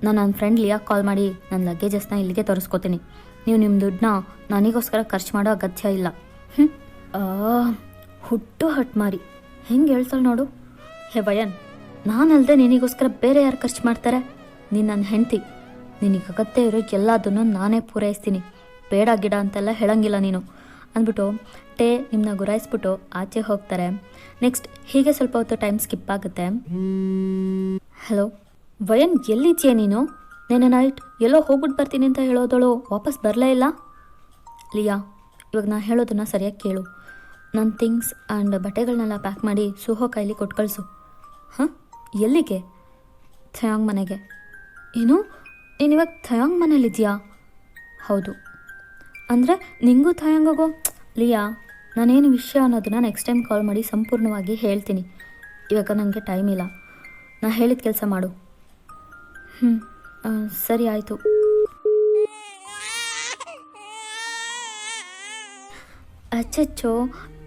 ನಾನು ನನ್ನ ಫ್ರೆಂಡ್ ಲಿಯಾಗೆ ಕಾಲ್ ಮಾಡಿ ನನ್ನ ಲಗೇಜಸ್ನ ಇಲ್ಲಿಗೆ ತರಿಸ್ಕೋತೀನಿ. ನೀವು ನಿಮ್ಮ ದುಡ್ಡನ್ನ ನನಗೋಸ್ಕರ ಖರ್ಚು ಮಾಡೋ ಅಗತ್ಯ ಇಲ್ಲ. ಹುಟ್ಟು ಹಟ್ ಮಾರಿ ಹೆಂಗೆ ಹೇಳ್ತಾಳೆ ನೋಡು. ಹೇ ವಯನ್, ನಾನಲ್ಲದೆ ನಿನಗೋಸ್ಕರ ಬೇರೆ ಯಾರು ಖರ್ಚು ಮಾಡ್ತಾರೆ? ನೀನು ನನ್ನ ಹೆಂಡತಿ. ನಿನಗೆ ಅಗತ್ಯ ಇರೋ ಎಲ್ಲದನ್ನು ನಾನೇ ಪೂರೈಸ್ತೀನಿ. ಬೇಡ ಗಿಡ ಅಂತೆಲ್ಲ ಹೇಳಂಗಿಲ್ಲ ನೀನು ಅಂದ್ಬಿಟ್ಟು ನಿಮ್ಮನ್ನ ಗುರಾಯಿಸ್ಬಿಟ್ಟು ಆಚೆ ಹೋಗ್ತಾರೆ. ನೆಕ್ಸ್ಟ್ ಹೀಗೆ ಸ್ವಲ್ಪ ಹೊತ್ತು ಟೈಮ್ ಸ್ಕಿಪ್ ಆಗುತ್ತೆ. ಹಲೋ ವಯನ್, ಎಲ್ಲಿದ್ಯಾ ನೀನು? ನೆನ್ನೆ ನೈಟ್ ಎಲ್ಲೋ ಹೋಗ್ಬಿಟ್ಟು ಬರ್ತೀನಿ ಅಂತ ಹೇಳೋದಳು ವಾಪಸ್ ಬರಲೇ ಇಲ್ಲ. ಲಿಯಾ, ಇವಾಗ ನಾನು ಹೇಳೋದನ್ನು ಸರಿಯಾಗಿ ಕೇಳು. ನನ್ನ ಥಿಂಗ್ಸ್ ಆ್ಯಂಡ್ ಬಟ್ಟೆಗಳನ್ನೆಲ್ಲ ಪ್ಯಾಕ್ ಮಾಡಿ ಸುಹೋ ಕೈಲಿ ಕೊಟ್ಟು ಕಳಿಸು. ಎಲ್ಲಿಗೆ? ಥಯಾಂಗ್ ಮನೆಗೆ. ಏನು, ನೀನಿವಾಗ ಥಯಾಂಗ್ ಮನೇಲಿದ್ಯಾ? ಹೌದು. ಅಂದರೆ ನಿಂಗೂ ಥಯಾಂಗೋ? ಲಿಯಾ, ನಾನೇನು ವಿಷಯ ಅನ್ನೋದನ್ನ ನೆಕ್ಸ್ಟ್ ಟೈಮ್ ಕಾಲ್ ಮಾಡಿ ಸಂಪೂರ್ಣವಾಗಿ ಹೇಳ್ತೀನಿ. ಇವಾಗ ನನಗೆ ಟೈಮ್ ಇಲ್ಲ. ನಾ ಹೇಳಿದ ಕೆಲಸ ಮಾಡು. ಸರಿ ಆಯಿತು. ಅಚ್ಚಚ್ಚೋ,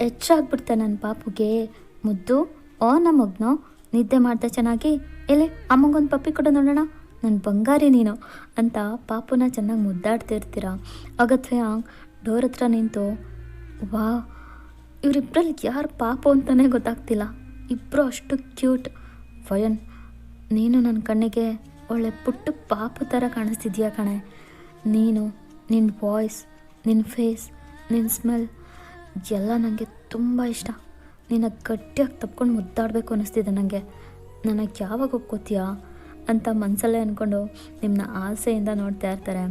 ಹೆಚ್ಚಾಗ್ಬಿಡ್ತೆ ನನ್ನ ಪಾಪುಗೆ. ಮುದ್ದು, ನಮ್ಮ ಮಗ್ನೋ, ನಿದ್ದೆ ಮಾಡ್ದೆ ಚೆನ್ನಾಗಿ. ಎಲ್ಲಿ ಅಮ್ಮಗೊಂದು ಪಪ್ಪಿ ಕೊಡು ನೋಡೋಣ, ನನ್ನ ಬಂಗಾರಿ ನೀನು ಅಂತ ಪಾಪುನ ಚೆನ್ನಾಗಿ ಮುದ್ದಾಡ್ತಿರ್ತೀರ. ಆಗತ್ವೆ ಡೋರ್ ಹತ್ರ ನಿಂತು, ವಾ, ಇವರಿಬ್ಬರಲ್ಲಿ ಯಾರು ಪಾಪು ಅಂತಲೇ ಗೊತ್ತಾಗ್ತಿಲ್ಲ. ಇಬ್ಬರು ಅಷ್ಟು ಕ್ಯೂಟ್. ವಯನ್, ನೀನು ನನ್ನ ಕಣ್ಣಿಗೆ ಒಳ್ಳೆ ಪುಟ್ಟು ಪಾಪು ಥರ ಕಾಣಿಸ್ತಿದ್ಯಾ ಕಣೆ. ನೀನು, ನಿನ್ನ ವಾಯ್ಸ್, ನಿನ್ನ ಫೇಸ್, ನಿನ್ನ ಸ್ಮೆಲ್ ಎಲ್ಲ ನನಗೆ ತುಂಬ ಇಷ್ಟ. ನಿನ್ನ ಗಟ್ಟಿಯಾಗಿ ತಪ್ಕೊಂಡು ಮುದ್ದಾಡಬೇಕು ಅನ್ನಿಸ್ತಿದೆ ನನಗೆ. ನನಗೆ ಯಾವಾಗ ಒಪ್ಕೋತೀಯಾ ಅಂತ ಮನಸಲ್ಲೇ ಅಂದ್ಕೊಂಡು ನಿಮ್ಮನ್ನ ಆಸೆಯಿಂದ ನೋಡ್ತಾ ಇರ್ತಾರೆ.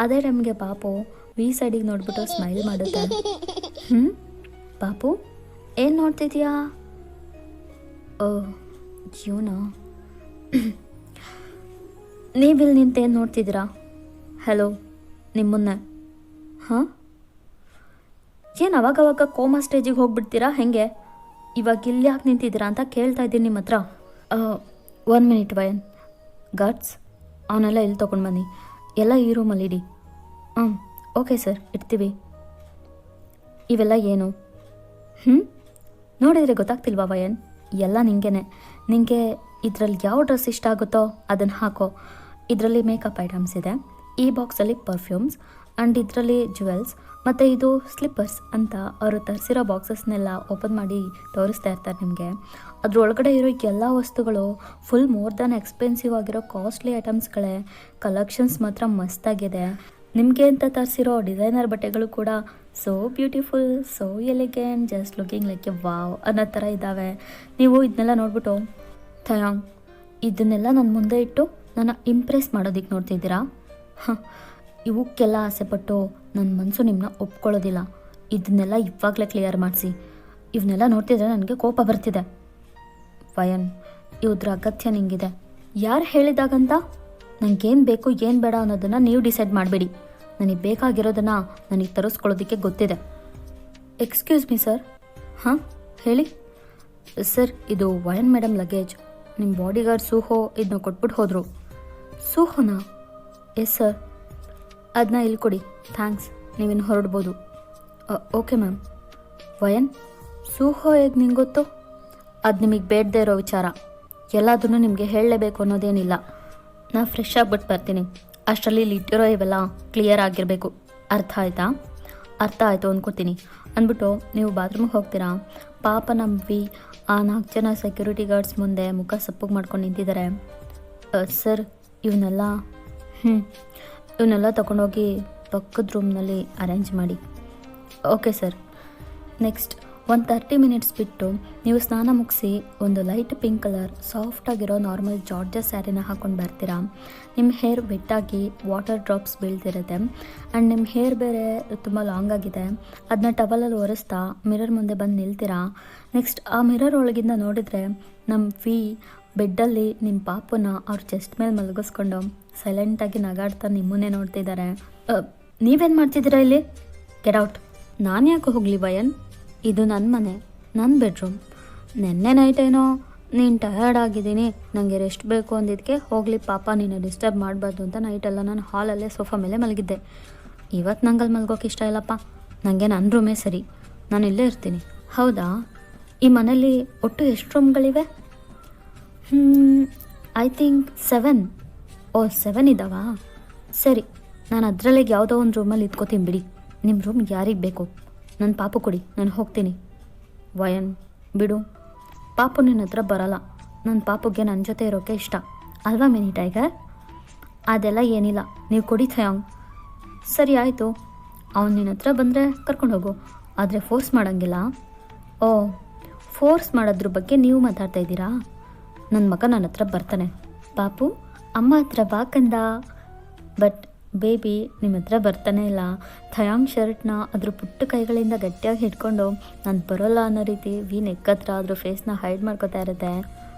ಅದೇ ಟೈಮ್ಗೆ ಪಾಪು ವಿ ಸೈಡಿಗೆ ನೋಡ್ಬಿಟ್ಟು ಸ್ಮೈಲ್ ಮಾಡುತ್ತೆ. ಪಾಪು, ಏನು ನೋಡ್ತಿದ್ಯಾ? ಓ ಜೀವನ, ನೀವಿಲ್ಲಿ ನಿಂತೇನು ನೋಡ್ತಿದ್ದೀರಾ? ಹಲೋ, ನಿಮ್ಮನ್ನೇ. ಏನು ಅವಾಗವಾಗ ಕೋಮಾ ಸ್ಟೇಜಿಗೆ ಹೋಗ್ಬಿಡ್ತೀರಾ ಹೆಂಗೆ? ಇವಾಗ ಇಲ್ಲಿ ಯಾಕೆ ನಿಂತಿದ್ದೀರಾ ಅಂತ ಕೇಳ್ತಾ ಇದ್ದೀನಿ ನಿಮ್ಮ ಹತ್ರ. 1 ಮಿನಿಟ್ ವಯನ್. ಗಾರ್ಡ್ಸ್, ಅವನ್ನೆಲ್ಲ ಇಲ್ಲಿ ತೊಗೊಂಡು ಬನ್ನಿ. ಎಲ್ಲ ಈ ರೂಮಲ್ಲಿ ಇಡಿ. ಓಕೆ ಸರ್, ಇಡ್ತೀವಿ. ಇವೆಲ್ಲ ಏನು? ನೋಡಿದರೆ ಗೊತ್ತಾಗ್ತಿಲ್ವಾ ವಯನ್? ಎಲ್ಲ ನಿಂಗೇನೆ. ನಿನಗೆ ಇದರಲ್ಲಿ ಯಾವ ಡ್ರೆಸ್ ಇಷ್ಟ ಆಗುತ್ತೋ ಅದನ್ನು ಹಾಕೋ. ಇದರಲ್ಲಿ ಮೇಕಪ್ ಐಟಮ್ಸ್ ಇದೆ, ಈ ಬಾಕ್ಸಲ್ಲಿ ಪರ್ಫ್ಯೂಮ್ಸ್ ಆ್ಯಂಡ್ ಇದರಲ್ಲಿ ಜುವೆಲ್ಸ್, ಮತ್ತು ಇದು ಸ್ಲಿಪ್ಪರ್ಸ್ ಅಂತ ಅವರು ತರಿಸಿರೋ ಬಾಕ್ಸಸ್ನೆಲ್ಲ ಓಪನ್ ಮಾಡಿ ತೋರಿಸ್ತಾ ಇರ್ತಾರೆ ನಿಮಗೆ. ಅದರೊಳಗಡೆ ಇರೋ ಎಲ್ಲ ವಸ್ತುಗಳು ಫುಲ್ ಮೋರ್ ದ್ಯಾನ್ ಎಕ್ಸ್ಪೆನ್ಸಿವ್ ಆಗಿರೋ ಕಾಸ್ಟ್ಲಿ ಐಟಮ್ಸ್ಗಳೇ. ಕಲೆಕ್ಷನ್ಸ್ ಮಾತ್ರ ಮಸ್ತಾಗಿದೆ. ನಿಮಗೆ ಅಂತ ತರಿಸಿರೋ ಡಿಸೈನರ್ ಬಟ್ಟೆಗಳು ಕೂಡ so beautiful, so elegant, just looking like A wow ಅನ್ನೋ ಥರ ಇದ್ದಾವೆ. ನೀವು ಇದನ್ನೆಲ್ಲ ನೋಡ್ಬಿಟ್ಟು ಥಯಾಂಗ್, ಇದನ್ನೆಲ್ಲ ನನ್ನ ಮುಂದೆ ಇಟ್ಟು ನನ್ನ ಇಂಪ್ರೆಸ್ ಮಾಡೋದಕ್ಕೆ ನೋಡ್ತಿದ್ದೀರಾ? ಹಾಂ, ಇವಕ್ಕೆಲ್ಲ ಆಸೆಪಟ್ಟು ನನ್ನ ಮನಸ್ಸು ನಿಮ್ಮನ್ನ ಒಪ್ಕೊಳ್ಳೋದಿಲ್ಲ. ಇದನ್ನೆಲ್ಲ ಇವಾಗಲೇ ಕ್ಲಿಯರ್ ಮಾಡಿಸಿ. ಇವನ್ನೆಲ್ಲ ನೋಡ್ತಿದ್ರೆ ನನಗೆ ಕೋಪ ಬರ್ತಿದೆ. ವಯನ್, ಇವ್ರ ಅಗತ್ಯ ನಿಂಗಿದೆ. ಯಾರು ಹೇಳಿದಾಗಂತ? ನನಗೇನು ಬೇಕು ಏನು ಬೇಡ ಅನ್ನೋದನ್ನು ನೀವು ಡಿಸೈಡ್ ಮಾಡಬೇಡಿ. ನನಗೆ ಬೇಕಾಗಿರೋದನ್ನು ನನಗೆ ತರಿಸ್ಕೊಳ್ಳೋದಕ್ಕೆ ಗೊತ್ತಿದೆ. Excuse me sir. ಹಾಂ, ಹೇಳಿ ಸರ್. ಇದು ವಯನ್ ಮೇಡಮ್ ಲಗೇಜ್. ನಿಮ್ಮ ಬಾಡಿಗಾರ್ಡ್ ಸೂಹೋ ಇದನ್ನ ಕೊಟ್ಬಿಟ್ಟು ಹೋದರು. ಸೂಹೋನಾ? Yes sir. ಅದನ್ನ ಇಲ್ಲಿ ಕೊಡಿ. ಥ್ಯಾಂಕ್ಸ್, ನೀವಿನ್ನು ಹೊರಡ್ಬೋದು. Okay ma'am. ವಯನ್, ಸೂಹೋ ಹೇಗೆ ನಿಂಗೆ ಗೊತ್ತು? ಅದು ನಿಮಗೆ ಬೇಡದೇ ಇರೋ ವಿಚಾರ. ಎಲ್ಲದನ್ನು ನಿಮಗೆ ಹೇಳಲೇಬೇಕು ಅನ್ನೋದೇನಿಲ್ಲ. ನಾನು ಫ್ರೆಶ್ ಆಗಿಬಿಟ್ಟು ಬರ್ತೀನಿ. ಅಷ್ಟರಲ್ಲಿ ಇಲ್ಲಿ ಇಟ್ಟಿರೋ ಇವೆಲ್ಲ ಕ್ಲಿಯರ್ ಆಗಿರಬೇಕು. ಅರ್ಥ ಆಯಿತಾ? ಅರ್ಥ ಆಯಿತು ಅಂದ್ಕೊತೀನಿ ಅಂದ್ಬಿಟ್ಟು ನೀವು ಬಾತ್ರೂಮಿಗೆ ಹೋಗ್ತೀರಾ. ಪಾಪ ನಂಬಿ ಆ 4 ಜನ ಸೆಕ್ಯೂರಿಟಿ ಗಾರ್ಡ್ಸ್ ಮುಂದೆ ಮುಖ ಸಪ್ಪಗೆ ಮಾಡ್ಕೊಂಡು ನಿಂತಿದ್ದಾರೆ. ಸರ್, ಇವನ್ನೆಲ್ಲ ತಗೊಂಡೋಗಿ ಪಕ್ಕದ ರೂಮ್ನಲ್ಲಿ ಅರೇಂಜ್ ಮಾಡಿ. Okay sir. ನೆಕ್ಸ್ಟ್ ಒಂದು 30 ಮಿನಿಟ್ಸ್ ಬಿಟ್ಟು ನೀವು ಸ್ನಾನ ಮುಗಿಸಿ ಒಂದು ಲೈಟ್ ಪಿಂಕ್ ಕಲರ್ ಸಾಫ್ಟಾಗಿರೋ ನಾರ್ಮಲ್ ಜಾರ್ಜಸ್ ಸ್ಯಾರಿನ ಹಾಕ್ಕೊಂಡು ಬರ್ತೀರಾ. ನಿಮ್ಮ ಹೇರ್ ವೆಟ್ಟಾಗಿ ವಾಟರ್ ಡ್ರಾಪ್ಸ್ ಬೀಳ್ತಿರುತ್ತೆ. ಆ್ಯಂಡ್ ನಿಮ್ಮ ಹೇರ್ ಬೇರೆ ತುಂಬ ಲಾಂಗ್ ಆಗಿದೆ. ಅದನ್ನ ಟವಲಲ್ಲಿ ಒರೆಸ್ತಾ ಮಿರರ್ ಮುಂದೆ ಬಂದು ನಿಲ್ತೀರಾ. ನೆಕ್ಸ್ಟ್ ಆ ಮಿರರ್ ಒಳಗಿಂದ ನೋಡಿದರೆ ನಮ್ಮ ಬೆಡ್ಡಲ್ಲಿ ನಿಮ್ಮ ಪಾಪುನ ಅವ್ರ ಚೆಸ್ಟ್ ಮೇಲೆ ಮಲಗಿಸ್ಕೊಂಡು ಸೈಲೆಂಟಾಗಿ ನಗಾಡ್ತಾ ನಿಮ್ಮನ್ನೇ ನೋಡ್ತಿದ್ದಾರೆ. ನೀವೇನು ಮಾಡ್ತಿದ್ದೀರಾ ಇಲ್ಲಿ? Get out. ನಾನು ಯಾಕೆ ಹೋಗಲಿ ವಯನ್? ಇದು ನನ್ನ ಮನೆ, ನನ್ನ ಬೆಡ್ರೂಮ್. ನೆನ್ನೆ ನೈಟ್ ಏನೋ ನೀನು ಟಯರ್ಡ್ ಆಗಿದ್ದೀನಿ, ನನಗೆ ರೆಸ್ಟ್ ಬೇಕು ಅಂದಿದ್ದಕ್ಕೆ ಹೋಗಲಿ ಪಾಪ ನೀನು ಡಿಸ್ಟರ್ಬ್ ಮಾಡಬಾರ್ದು ಅಂತ ನೈಟೆಲ್ಲ ನಾನು ಹಾಲಲ್ಲೇ ಸೋಫಾ ಮೇಲೆ ಮಲಗಿದ್ದೆ. ಇವತ್ತು ನಂಗಲ್ಲಿ ಮಲ್ಗೋಕೆ ಇಷ್ಟ ಇಲ್ಲಪ್ಪ. ನನಗೆ ನನ್ನ ರೂಮೇ ಸರಿ, ನಾನು ಇಲ್ಲೇ ಇರ್ತೀನಿ. ಹೌದಾ? ಈ ಮನೇಲಿ ಒಟ್ಟು ಎಷ್ಟು ರೂಮ್ಗಳಿವೆ? I think 7. ಓ 7 ಇದ್ದಾವಾ? ಸರಿ, ನಾನು ಅದರಲ್ಲಿಗೆ ಯಾವುದೋ ಒಂದು ರೂಮಲ್ಲಿ ಇದ್ಕೋತೀನಿ ಬಿಡಿ. ನಿಮ್ಮ ರೂಮ್ ಯಾರಿಗೆ ಬೇಕು? ನನ್ನ ಪಾಪು ಕೊಡಿ, ನಾನು ಹೋಗ್ತೀನಿ. ವಯನ್, ಬಿಡು. ಪಾಪು ನಿನ್ನ ಹತ್ರ ಬರಲ್ಲ. ನನ್ನ ಪಾಪುಗೆ ನನ್ನ ಜೊತೆ ಇರೋಕ್ಕೆ ಇಷ್ಟ ಅಲ್ವಾ ಮಿನಿ ಟೈಗರ್? ಅದೆಲ್ಲ ಏನಿಲ್ಲ, ನೀವು ಕೊಡಿ ಥಯಾಂಗ್. ಸರಿ ಆಯಿತು, ಅವ್ನು ನಿನ್ನ ಹತ್ರ ಬಂದರೆ ಕರ್ಕೊಂಡು ಹೋಗು, ಆದರೆ ಫೋರ್ಸ್ ಮಾಡೋಂಗಿಲ್ಲ. ಓ, ಫೋರ್ಸ್ ಮಾಡೋದ್ರ ಬಗ್ಗೆ ನೀವು ಮಾತಾಡ್ತಾ ಇದ್ದೀರಾ? ನನ್ನ ಮಗ ನನ್ನ ಹತ್ರ ಬರ್ತಾನೆ. ಪಾಪು, ಅಮ್ಮ ಹತ್ರ ಬಾಕಂದ. ಬಟ್ ಬೇಬಿ ನಿಮ್ಮ ಹತ್ರ ಬರ್ತಾನೆ ಇಲ್ಲ. ಥಯಾಂಗ್ ಶರ್ಟ್ನ ಅದ್ರ ಪುಟ್ಟ ಕೈಗಳಿಂದ ಗಟ್ಟಿಯಾಗಿ ಹಿಡ್ಕೊಂಡು ನಾನು ಬರೋಲ್ಲ ಅನ್ನೋ ರೀತಿ ನೆಕ್ಕತ್ರ ಅದ್ರ ಫೇಸ್ನ ಹೈಡ್ ಮಾಡ್ಕೋತಾ ಇರುತ್ತೆ.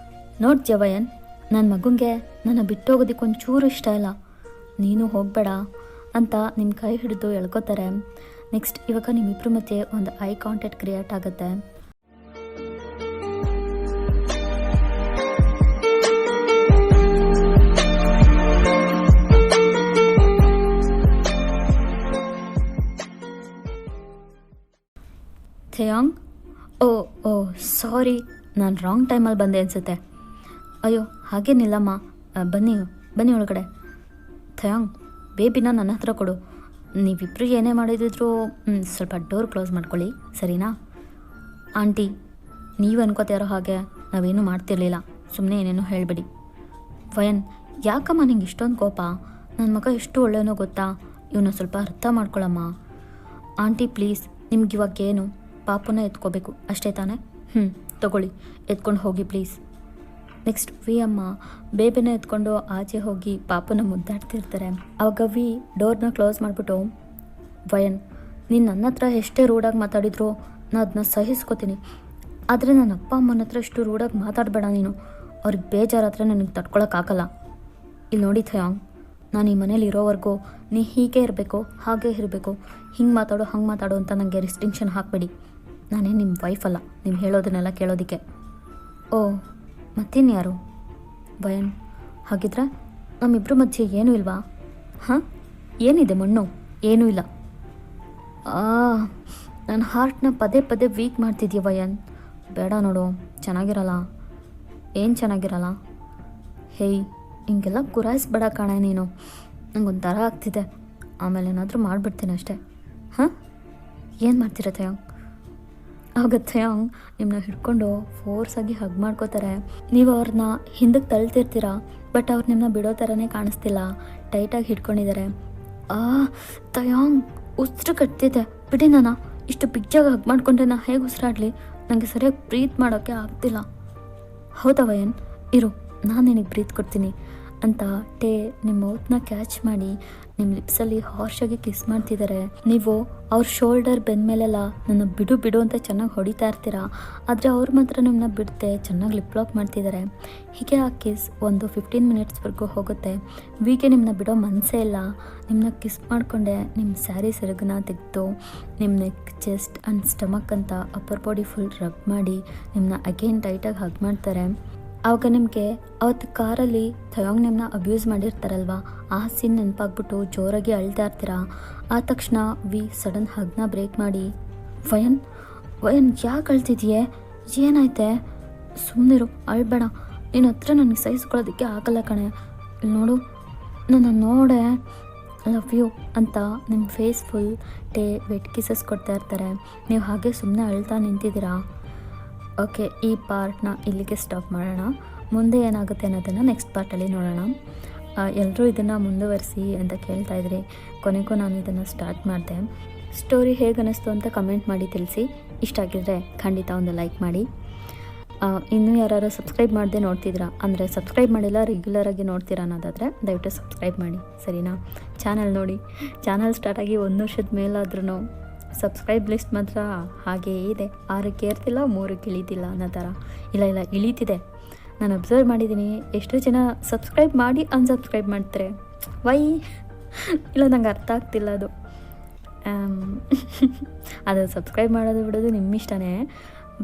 ನೋಡ್ತೀಯ ವಯನ್, ನನ್ನ ಮಗುಂಗೆ ನನ್ನ ಬಿಟ್ಟು ಹೋಗೋದಕ್ಕೆ ಒಂಚೂರು ಇಷ್ಟ ಇಲ್ಲ. ನೀನು ಹೋಗಬೇಡ ಅಂತ ನಿಮ್ಮ ಕೈ ಹಿಡಿದು ಎಳ್ಕೊತಾರೆ. ನೆಕ್ಸ್ಟ್ ಇವಾಗ ನಿಮ್ಮಿಬ್ಬರ ಮಧ್ಯೆ ಒಂದು ಐ ಕಾಂಟ್ಯಾಕ್ಟ್ ಕ್ರಿಯೇಟ್ ಆಗುತ್ತೆ. ಥಯಾಂಗ್, ಓ ಸಾರಿ, ನಾನು ರಾಂಗ್ ಟೈಮಲ್ಲಿ ಬಂದೆ ಅನಿಸುತ್ತೆ. ಅಯ್ಯೋ ಹಾಗೇನಿಲ್ಲಮ್ಮ, ಬನ್ನಿ ಒಳಗಡೆ. ಥಯಾಂಗ್, ಬೇಬಿನ ನನ್ನ ಹತ್ರ ಕೊಡು. ನೀವಿಬ್ಬರು ಏನೇ ಮಾಡಿದ್ರು ಸ್ವಲ್ಪ ಡೋರ್ ಕ್ಲೋಸ್ ಮಾಡ್ಕೊಳ್ಳಿ, ಸರಿನಾ? ಆಂಟಿ, ನೀವು ಅನ್ಕೋತಾರೋ ಹಾಗೆ ನಾವೇನು ಮಾಡ್ತಿರ್ಲಿಲ್ಲ, ಸುಮ್ಮನೆ ಏನೇನೋ ಹೇಳಬೇಡಿ. ವಯನ್, ಯಾಕಮ್ಮ ನಿಂಗೆ ಇಷ್ಟೊಂದು ಕೋಪ? ನನ್ನ ಮಗ ಎಷ್ಟು ಒಳ್ಳೆಯನೋ ಗೊತ್ತಾ? ಇವನ್ನ ಸ್ವಲ್ಪ ಅರ್ಥ ಮಾಡ್ಕೊಳಮ್ಮ. ಆಂಟಿ ಪ್ಲೀಸ್, ನಿಮ್ಗಿವಾಗ ಏನು? ಪಾಪುನ ಎತ್ಕೋಬೇಕು ಅಷ್ಟೇ ತಾನೇ? ತಗೊಳ್ಳಿ, ಎತ್ಕೊಂಡು ಹೋಗಿ ಪ್ಲೀಸ್. ನೆಕ್ಸ್ಟ್ ಅಮ್ಮ ಬೇಬಿನ ಎತ್ಕೊಂಡು ಆಚೆ ಹೋಗಿ ಪಾಪುನ ಮುದ್ದಾಡ್ತಿರ್ತಾರೆ. ಆವಾಗ ಡೋರ್ನ ಕ್ಲೋಸ್ ಮಾಡಿಬಿಟ್ಟು, ವಯನ್, ನೀನು ನನ್ನ ಹತ್ರ ಎಷ್ಟೇ ರೂಢಾಗಿ ಮಾತಾಡಿದ್ರು ನಾನು ಅದನ್ನ ಸಹಿಸ್ಕೋತೀನಿ, ಆದರೆ ನನ್ನ ಅಪ್ಪ ಅಮ್ಮನ ಹತ್ರ ಇಷ್ಟು ರೂಢಾಗಿ ಮಾತಾಡಬೇಡ ನೀನು. ಅವ್ರಿಗೆ ಬೇಜಾರ ಹತ್ರ ನನಗೆ ತಡ್ಕೊಳಕ್ಕಾಗಲ್ಲ. ಇಲ್ಲಿ ನೋಡಿ ಥಯಾಂಗ್, ನಾನು ಈ ಮನೇಲಿ ಇರೋವರೆಗೂ ನೀ ಹೀಗೆ ಇರಬೇಕು, ಹಾಗೆ ಇರಬೇಕು, ಹಿಂಗೆ ಮಾತಾಡು ಹಂಗೆ ಮಾತಾಡು ಅಂತ ನನಗೆ ರಿಸ್ಟ್ರಿಕ್ಷನ್ ಹಾಕಬೇಡಿ. ನಾನೇ ನಿಮ್ಮ ವೈಫ್ ಅಲ್ಲ, ನೀವು ಹೇಳೋದನ್ನೆಲ್ಲ ಕೇಳೋದಕ್ಕೆ. ಓ, ಮತ್ತಿನ್ಯಾರು? ವಯನ್, ಹಾಗಿದ್ರೆ ನಮ್ಮಿಬ್ಬರ ಮಧ್ಯೆ ಏನೂ ಇಲ್ವಾ? ಹಾಂ, ಏನಿದೆ ಮಣ್ಣು? ಏನೂ ಇಲ್ಲ. ನನ್ನ ಹಾರ್ಟ್ನ ಪದೇ ಪದೇ ವೀಕ್ ಮಾಡ್ತಿದ್ಯಾ ವಯನ್. ಬೇಡ ನೋಡು, ಚೆನ್ನಾಗಿರಲ್ಲ. ಏನು ಚೆನ್ನಾಗಿರಲ್ಲ? ಹೇಯ್, ಹಿಂಗೆಲ್ಲ ಗುರಾಯಿಸ್ಬೇಡ ಕಾಣ ನೀನು. ನಂಗೊಂಥರ ಆಗ್ತಿದೆ. ಆಮೇಲೆ ಏನಾದರೂ ಮಾಡಿಬಿಡ್ತೀನಿ ಅಷ್ಟೇ. ಹಾಂ, ಏನು ಮಾಡ್ತೀರ ಥಯಾಂಗ್? ಆಗ ಥಯಾಂಗ್ ನಿಮ್ಮನ್ನ ಹಿಡ್ಕೊಂಡು ಫೋರ್ಸಾಗಿ ಹಗ್ ಮಾಡ್ಕೋತಾರೆ. ನೀವು ಅವ್ರನ್ನ ಹಿಂದಕ್ಕೆ ತಳ್ತಿರ್ತೀರ, ಬಟ್ ಅವ್ರು ನಿಮ್ಮನ್ನ ಬಿಡೋ ಥರನೇ ಕಾಣಿಸ್ತಿಲ್ಲ. ಟೈಟಾಗಿ ಹಿಡ್ಕೊಂಡಿದ್ದಾರೆ. ಥಯಾಂಗ್, ಉಸಿರು ಕಟ್ತಿದೆ ಬಿಡಿ. ನಾನು ಇಷ್ಟು ಬಿಗ್ಜಾಗಿ ಹಗ್ ಮಾಡಿಕೊಂಡ್ರೆ ನಾನು ಹೇಗೆ ಉಸಿರಾಡಲಿ? ನನಗೆ ಸರಿಯಾಗಿ ಬ್ರೀತ್ ಮಾಡೋಕ್ಕೆ ಆಗ್ತಿಲ್ಲ. ಹೌದಾ ವಯನ್? ಇರು, ನಾನು ನಿನಗೆ ಬ್ರೀತ್ ಕೊಡ್ತೀನಿ ಅಂತ ಟೇ ನಿಮ್ಮ ಮೌತ್ನ ಕ್ಯಾಚ್ ಮಾಡಿ ನಿಮ್ಮ ಲಿಪ್ಸಲ್ಲಿ ಹಾರ್ಷಾಗಿ ಕಿಸ್ ಮಾಡ್ತಿದ್ದಾರೆ. ನೀವು ಅವ್ರ ಶೋಲ್ಡರ್ ಬೆಂದಮೇಲೆಲ್ಲ ನನ್ನ ಬಿಡು ಬಿಡು ಅಂತ ಚೆನ್ನಾಗಿ ಹೊಡಿತಾ ಇರ್ತೀರಾ, ಆದರೆ ಅವ್ರು ಮಾತ್ರ ನಿಮ್ಮನ್ನ ಬಿಡದೆ ಚೆನ್ನಾಗಿ ಲಿಪ್ ಲಾಕ್ ಮಾಡ್ತಿದ್ದಾರೆ. ಹೀಗೆ ಆ ಕಿಸ್ ಒಂದು 15 ಮಿನಿಟ್ಸ್ವರೆಗೂ ಹೋಗುತ್ತೆ. ವಿಗೆ ನಿಮ್ಮನ್ನ ಬಿಡೋ ಮನಸ್ಸೇ ಇಲ್ಲ. ನಿಮ್ಮನ್ನ ಕಿಸ್ ಮಾಡಿಕೊಂಡೆ ನಿಮ್ಮ ಸ್ಯಾರಿ ಸೆರಗನ್ನ ತೆಗೆದು ನಿಮ್ಮ ನೆಕ್, ಚೆಸ್ಟ್ ಆ್ಯಂಡ್ ಸ್ಟಮಕ್ ಅಂತ ಅಪ್ಪರ್ ಬಾಡಿ ಫುಲ್ ರಬ್ ಮಾಡಿ ನಿಮ್ಮನ್ನ ಅಗೇನ್ ಟೈಟಾಗಿ ಹಗ್ ಮಾಡ್ತಾರೆ. ಆವಾಗ ನಿಮಗೆ ಅವತ್ತು ಕಾರಲ್ಲಿ ಥಯಾಂಗ್ ನಿಮ್ಮನ್ನ ಅಬ್ಯೂಸ್ ಮಾಡಿರ್ತಾರಲ್ವ, ಆ ಸೀನ್ ನೆನಪಾಗ್ಬಿಟ್ಟು ಜೋರಾಗಿ ಅಳ್ತಾ ಇರ್ತೀರಾ. ಆ ತಕ್ಷಣ ವಿ ಸಡನ್ ಹಗ್ನ ಬ್ರೇಕ್ ಮಾಡಿ, ವಯನ್ ಯಾಕೆ ಅಳ್ತಿದೆಯೇ, ಏನಾಯ್ತೆ, ಸುಮ್ಮನಿರು, ಅಳ್ಬೇಡ, ನಿನ್ನ ಹತ್ರ ನನಗೆ ಸಹಿಸ್ಕೊಳ್ಳೋದಕ್ಕೆ ಆಗಲ್ಲ ಕಣೆ, ಇಲ್ಲಿ ನೋಡು ನನ್ನ ನೋಡೆ, ಲವ್ ಯು ಅಂತ ನಿಮ್ಮ ಫೇಸ್ ಫುಲ್ ಟೇ ವೆಟ್ ಕಿಸಸ್ ಕೊಡ್ತಾ ಇರ್ತಾರೆ. ನೀವು ಹಾಗೆ ಸುಮ್ಮನೆ ಅಳ್ತಾ ನಿಂತಿದ್ದೀರಾ. ಓಕೆ, ಈ ಪಾರ್ಟ್ನ ಇಲ್ಲಿಗೆ ಸ್ಟಾಪ್ ಮಾಡೋಣ. ಮುಂದೆ ಏನಾಗುತ್ತೆ ಅನ್ನೋದನ್ನು ನೆಕ್ಸ್ಟ್ ಪಾರ್ಟಲ್ಲಿ ನೋಡೋಣ. ಎಲ್ಲರೂ ಇದನ್ನು ಮುಂದುವರಿಸಿ ಅಂತ ಕೇಳ್ತಾಯಿದ್ರಿ. ಕೊನೆಗೂ ನಾನು ಇದನ್ನು ಸ್ಟಾರ್ಟ್ ಮಾಡಿದೆ. ಸ್ಟೋರಿ ಹೇಗೆ ಅನ್ನಿಸ್ತು ಅಂತ ಕಮೆಂಟ್ ಮಾಡಿ ತಿಳಿಸಿ. ಇಷ್ಟ ಆಗಿದ್ರೆ ಖಂಡಿತ ಒಂದು ಲೈಕ್ ಮಾಡಿ. ಇನ್ನೂ ಯಾರು ಸಬ್ಸ್ಕ್ರೈಬ್ ಮಾಡದೆ ನೋಡ್ತಿದ್ದೀರಾ ಅಂದರೆ ಸಬ್ಸ್ಕ್ರೈಬ್ ಮಾಡಿಲ್ಲ, ರೆಗ್ಯುಲರಾಗಿ ನೋಡ್ತೀರಾ ಅನ್ನೋದಾದರೆ ದಯವಿಟ್ಟು ಸಬ್ಸ್ಕ್ರೈಬ್ ಮಾಡಿ, ಸರಿನಾ? ಚಾನಲ್ ನೋಡಿ, ಚಾನಲ್ ಸ್ಟಾರ್ಟಾಗಿ 1 ವರ್ಷದ ಮೇಲಾದ್ರೂ ಸಬ್ಸ್ಕ್ರೈಬ್ ಲಿಸ್ಟ್ ಮಾತ್ರ ಹಾಗೇ ಇದೆ. 6ಕ್ಕೆ ಏರ್ತಿಲ್ಲ, 3ಕ್ಕೆ ಇಳಿತಿಲ್ಲ ಅನ್ನೋ ಥರ. ಇಲ್ಲ ಇಳೀತಿದೆ. ನಾನು ಅಬ್ಸರ್ವ್ ಮಾಡಿದ್ದೀನಿ, ಎಷ್ಟೋ ಜನ ಸಬ್ಸ್ಕ್ರೈಬ್ ಮಾಡಿ ಅನ್ಸಬ್ಸ್ಕ್ರೈಬ್ ಮಾಡ್ತಾರೆ. ವೈ ಇಲ್ಲ, ನಂಗೆ ಅರ್ಥ ಆಗ್ತಿಲ್ಲ ಅದು. ಅದು ಸಬ್ಸ್ಕ್ರೈಬ್ ಮಾಡೋದು ಬಿಡೋದು ನಿಮ್ಮ ಇಷ್ಟನೇ.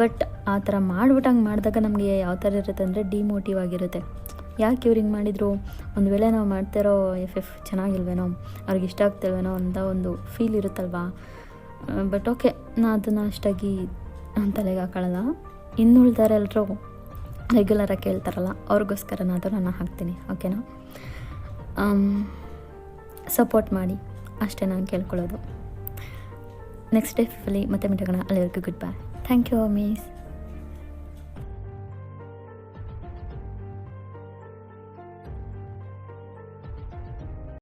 ಬಟ್ ಆ ಥರ ಮಾಡ್ಬಿಟ್ಟು ಹಂಗೆ ಮಾಡಿದಾಗ ನಮಗೆ ಯಾವ ಥರ ಇರುತ್ತೆ ಅಂದರೆ ಡಿಮೋಟಿವ್ ಆಗಿರುತ್ತೆ. ಯಾಕೆ ಇವ್ರು ಹಿಂಗೆ ಮಾಡಿದರು, ಒಂದು ವೇಳೆ ನಾವು ಮಾಡ್ತಿರೋ FF ಚೆನ್ನಾಗಿಲ್ವೇನೋ, ಅವ್ರಿಗೆ ಇಷ್ಟ ಆಗ್ತಿಲ್ವೇನೋ ಅಂತ ಒಂದು ಫೀಲ್ ಇರುತ್ತಲ್ವಾ. ಬಟ್ ಓಕೆ, ನಾನು ಅದನ್ನು ಅಷ್ಟಾಗಿ ತಲೆಗೆ ಹಾಕೊಳ್ಳಲ್ಲ. ಇನ್ನುಳಿದಾರೆ ಎಲ್ಲರೂ ರೆಗ್ಯುಲರಾಗಿ ಕೇಳ್ತಾರಲ್ಲ, ಅವ್ರಿಗೋಸ್ಕರನಾದರೂ ನಾನು ಹಾಕ್ತೀನಿ, ಓಕೆನಾ? ಸಪೋರ್ಟ್ ಮಾಡಿ ಅಷ್ಟೇ ನಾನು ಕೇಳ್ಕೊಳ್ಳೋದು. ನೆಕ್ಸ್ಟ್ ಡೇ ಫಿಫಲ್ಲಿ ಮತ್ತೆ ಮಿಟೋಣ. ಅಲ್ಲಿವರೆಗೂ good bye. Thank you miss.